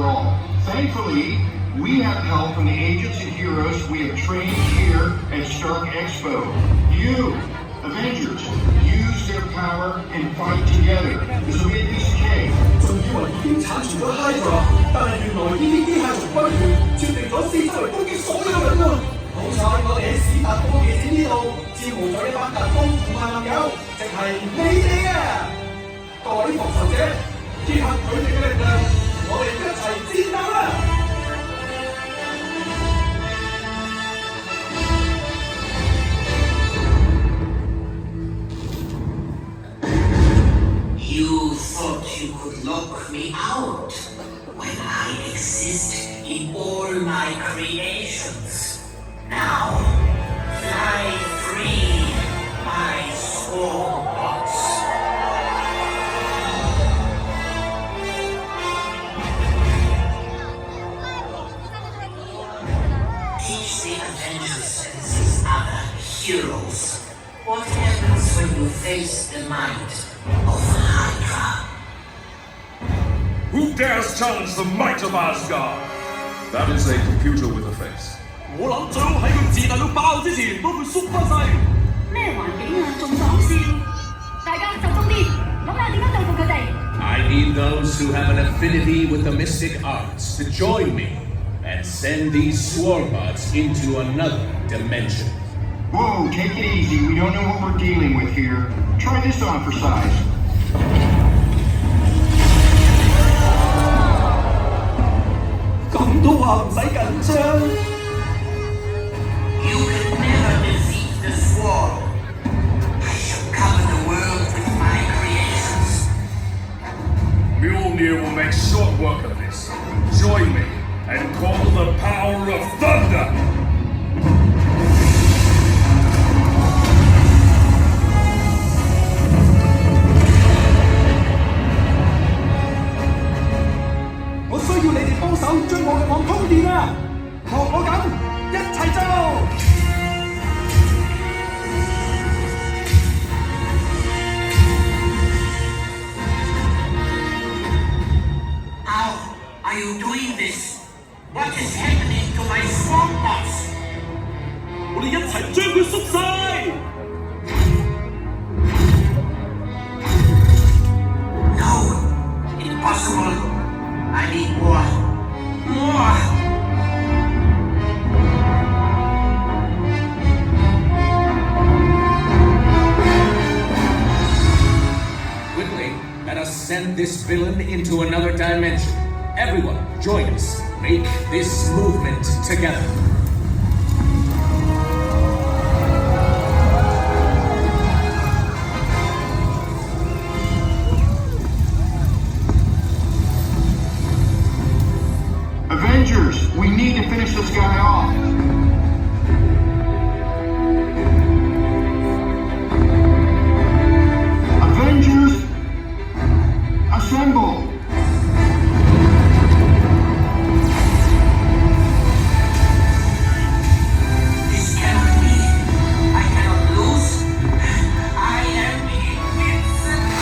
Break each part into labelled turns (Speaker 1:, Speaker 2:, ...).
Speaker 1: all. Thankfully, we have help from the agents and heroes we have trained here at Stark Expo. You, Avengers, use their power and fight together. This will be a piece of cake.
Speaker 2: 仲以為已經剷除咗 Hydra，但係原來呢啲機械蟲軍團設定咗四周圍攻擊所有人喎。好彩我哋喺史達科技展呢度招募咗一班特工同埋盟友，即係你哋啊！各位復仇者，結合佢哋嘅力量，我哋一齊戰鬥啦！
Speaker 3: You thought you could lock me out when I exist in all my creations. Now, fly free, my swarmbots. Teach the Avengers and these other heroes what happens when you face the might of Hydra.
Speaker 4: Who dares challenge the might of Asgard? That is a computer with a face.
Speaker 2: 我諗最好喺佢自彈到爆之前，幫佢縮翻晒。
Speaker 5: 咩環境啊，仲講笑？大家集中啲，諗下點樣對付佢哋。
Speaker 6: I need those who have an affinity with the mystic arts to join me and send these swarmbots into another dimension.
Speaker 1: Whoa, take it easy. We don't know what we're dealing with here. Try this on for size.
Speaker 3: You can never defeat the swarm. I shall cover the world with my creations.
Speaker 4: Mjolnir will make short work of this. Join me and call the power of thunder!
Speaker 2: 我需要你哋幫手將我嘅網通電啊！學我咁，一齊做！
Speaker 3: How are you doing this? What is happening to my swarmbots?
Speaker 2: 我哋一齊將佢縮晒！
Speaker 3: No, impossible. I need more. More!
Speaker 6: Quickly, let us send this villain into another dimension. Everyone, join us. Make this movement together.
Speaker 1: Avengers, we need to finish this guy off. Avengers, assemble.
Speaker 3: This cannot be. I cannot lose. I am invincible.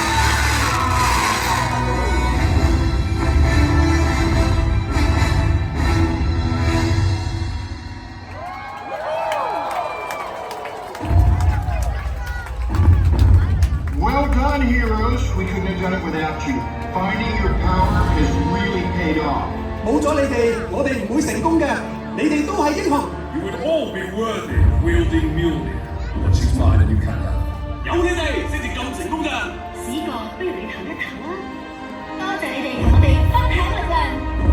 Speaker 1: Well done, heroes. We couldn't have done it without you. Finding your power has really paid off.
Speaker 2: 冇咗你哋，我哋唔會成功嘅。你哋都係英雄。
Speaker 4: You would all be worthy of wielding Mjolnir. But she's mine and you can't have her.
Speaker 2: 有你哋先至咁成功㗎。
Speaker 5: 史哥，不如你唞一唞啊！多謝你哋同我哋分享力量。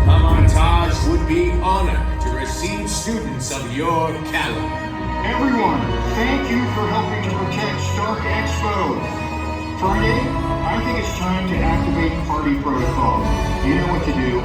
Speaker 6: Kamontage would be honored to receive students of your caliber.
Speaker 1: Everyone, thank you for helping to protect Stark Expo. Friday, I think it's time to activate party protocol. You know what to do.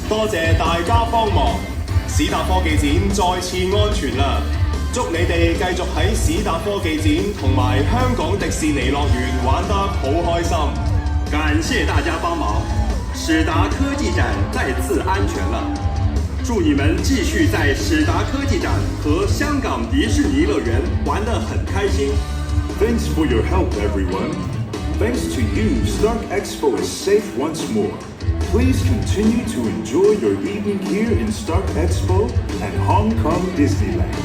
Speaker 7: 多謝大家幫忙，史達科技展再次安全啦！祝你哋繼續喺史達科技展同埋香港迪士尼樂園玩得好開心。
Speaker 8: 感謝大家幫忙，史達科技展再次安全了。祝你們繼續在史達科技展和香港迪士尼樂園玩得很開心。
Speaker 9: Thanks for your help, everyone. Thanks to you, Stark Expo is safe once more. Please continue to enjoy your evening here in Stark Expo and Hong Kong Disneyland.